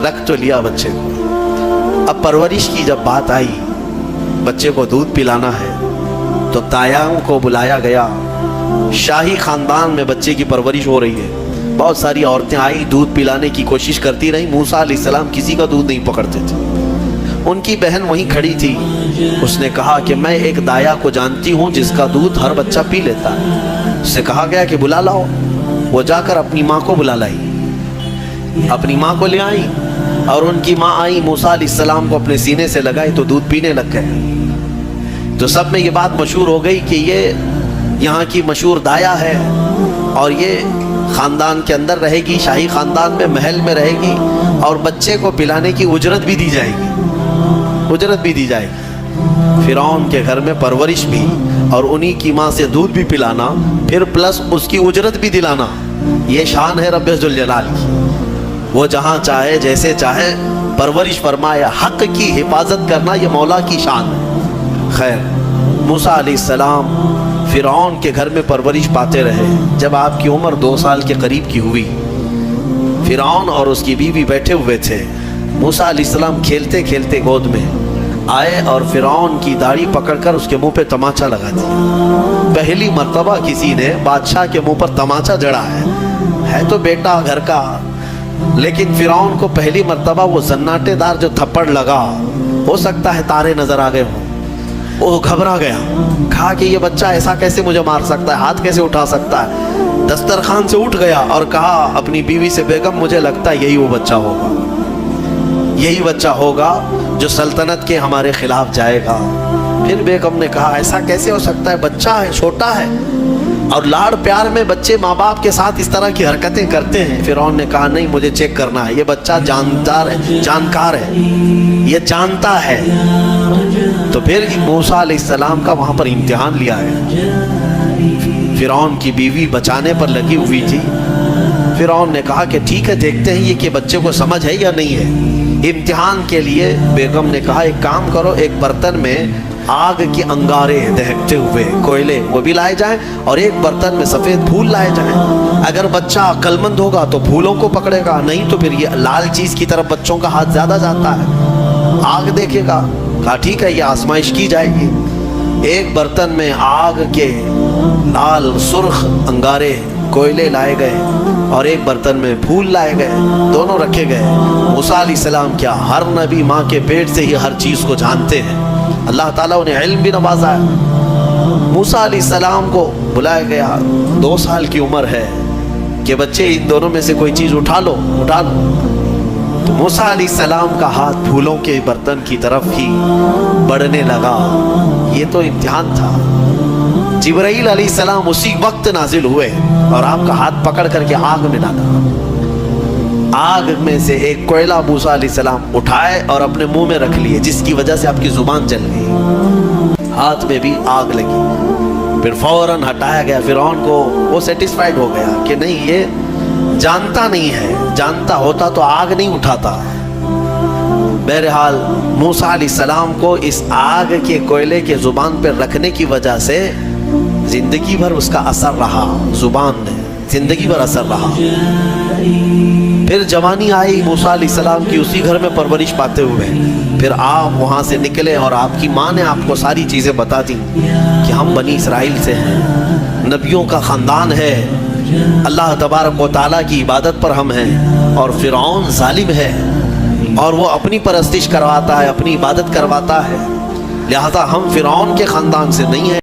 रख तो लिया बच्चे को। अब परवरिश की जब बात आई, बच्चे को दूध पिलाना है, तो तायांग को बुलाया गया। शाही खानदान में बच्चे की परवरिश हो रही है। बहुत सारी औरतें आई, दूध पिलाने की कोशिश करती रही। मूसा अलैहिस्सलाम किसी का दूध नहीं पकड़ते थे। उनकी बहन वहीं खड़ी थी। उसने कहा कि मैं एक दाया को जानती हूँ जिसका दूध हर बच्चा पी लेता है। उससे कहा गया कि बुला लाओ। वो जाकर अपनी माँ को बुला लाई, अपनी माँ को ले आई और उनकी माँ आई, मूसा अलैहिस्सलाम को अपने सीने से लगाई तो दूध पीने लग गए। तो सब में ये बात मशहूर हो गई कि ये यहाँ की मशहूर दाया है और ये ख़ानदान के अंदर रहेगी, शाही ख़ानदान में, महल में रहेगी और बच्चे को पिलाने की उजरत भी दी जाएगी, उजरत भी दी जाएगी। फ़िरौन के घर में परवरिश भी और उन्हीं की माँ से दूध भी पिलाना, फिर प्लस उसकी उजरत भी दिलाना, ये शान है रब्बे जुल जलाल की। वो जहाँ चाहे जैसे चाहे परवरिश फरमाए, हक़ की हिफाजत करना ये मौला की शान है। खैर, मूसा अलैहिस्सलाम फ़िरौन के घर में परवरिश पाते रहे। जब आपकी उम्र 2 साल के करीब की हुई, फ़िरौन और उसकी बीवी बैठे हुए थे। मूसा अलैहिस्सलाम खेलते खेलते गोद में आए और फ़िरौन की दाढ़ी पकड़कर उसके मुंह पे तमाचा लगा दिया। पहली मर्तबा किसी ने बादशाह के मुंह पर तमाचा जड़ा है तो बेटा घर का, लेकिन फ़िरौन को पहली मर्तबा वो सन्नाटेदार जो थप्पड़ लगा, हो सकता है तारे नज़र आ गए हों। वो घबरा गया, कहा कि ये बच्चा ऐसा कैसे मुझे मार सकता है, हाथ कैसे उठा सकता है। दस्तरखान से उठ गया और कहा अपनी बीवी से, बेगम मुझे लगता है यही वो बच्चा होगा, यही बच्चा होगा जो सल्तनत के हमारे खिलाफ जाएगा। फिर बेगम ने कहा ऐसा कैसे हो सकता है, बच्चा है, छोटा है और लाड़ प्यार में बच्चे माँ बाप के साथ इस तरह की हरकतें करते हैं। फ़िरौन ने कहा नहीं, मुझे चेक करना है, ये बच्चा जानदार है, जानकार है, ये जानता है। तो फिर मूसा अलैहिस्सलाम का वहाँ पर इम्तिहान लिया है। फ़िरौन की बीवी बचाने पर लगी हुई थी। फ़िरौन ने कहा कि ठीक है, देखते हैं ये कि बच्चे को समझ है या नहीं है। इम्तिहान के लिए बेगम ने कहा एक काम करो, एक बर्तन में आग के अंगारे दहकते हुए कोयले वो भी लाए जाएं और एक बर्तन में सफ़ेद फूल लाए जाएं। अगर बच्चा अक्लमंद होगा तो फूलों को पकड़ेगा, नहीं तो फिर ये लाल चीज़ की तरफ बच्चों का हाथ ज़्यादा जाता है, आग देखेगा। कहा ठीक है, ये आजमाइश की जाएगी। एक बर्तन में आग के लाल सुर्ख अंगारे कोयले लाए गए और एक बर्तन में फूल लाए गए, दोनों रखे गए। मूसा अलैहिस्सलाम क्या, हर नबी माँ के पेट से ही हर चीज़ को जानते हैं। अल्लाह ताला उन्हें इल्म भी नवाजा है। मूसा अलैहिस्सलाम को बुलाया गया, 2 साल की उम्र है कि बच्चे इन दोनों में से कोई चीज़ उठा लो, उठा लो। तो मूसा अलैहिस्सलाम का हाथ फूलों के बर्तन की तरफ ही बढ़ने लगा। ये तो इम्तिहान था। जिब्राईल अलैहिस्सलाम उसी वक्त नाजिल हुए और आपका हाथ पकड़ करके आग में डाला। आग में से एक कोयला मूसा अलैहिस्सलाम उठाए और अपने मुंह में रख लिए, जिसकी वजह से आपकी जुबान जल गई, हाथ में भी आग लगी। फिर फौरन हटाया गया। फ़िरौन को वो सेटिस्फाइड हो गया कि नहीं, ये जानता नहीं है, जानता होता तो आग नहीं उठाता। बहरहाल मूसा अलैहिस्सलाम को इस आग के कोयले के जुबान पर रखने की वजह से जिंदगी भर उसका असर रहा, जुबान में जिंदगी भर असर रहा। फिर जवानी आई मूसा अलैहिस्सलाम की, उसी घर में परवरिश पाते हुए। फिर आप वहाँ से निकले और आपकी माँ ने आपको सारी चीज़ें बता दी कि हम बनी इसराइल से हैं, नबियों का ख़ानदान है, अल्लाह तबारक व तआला की इबादत पर हम हैं और फ़िरौन ज़ालिम है और वो अपनी परस्तिश करवाता है, अपनी इबादत करवाता है, लिहाजा हम फ़िरौन के ख़ानदान से नहीं हैं।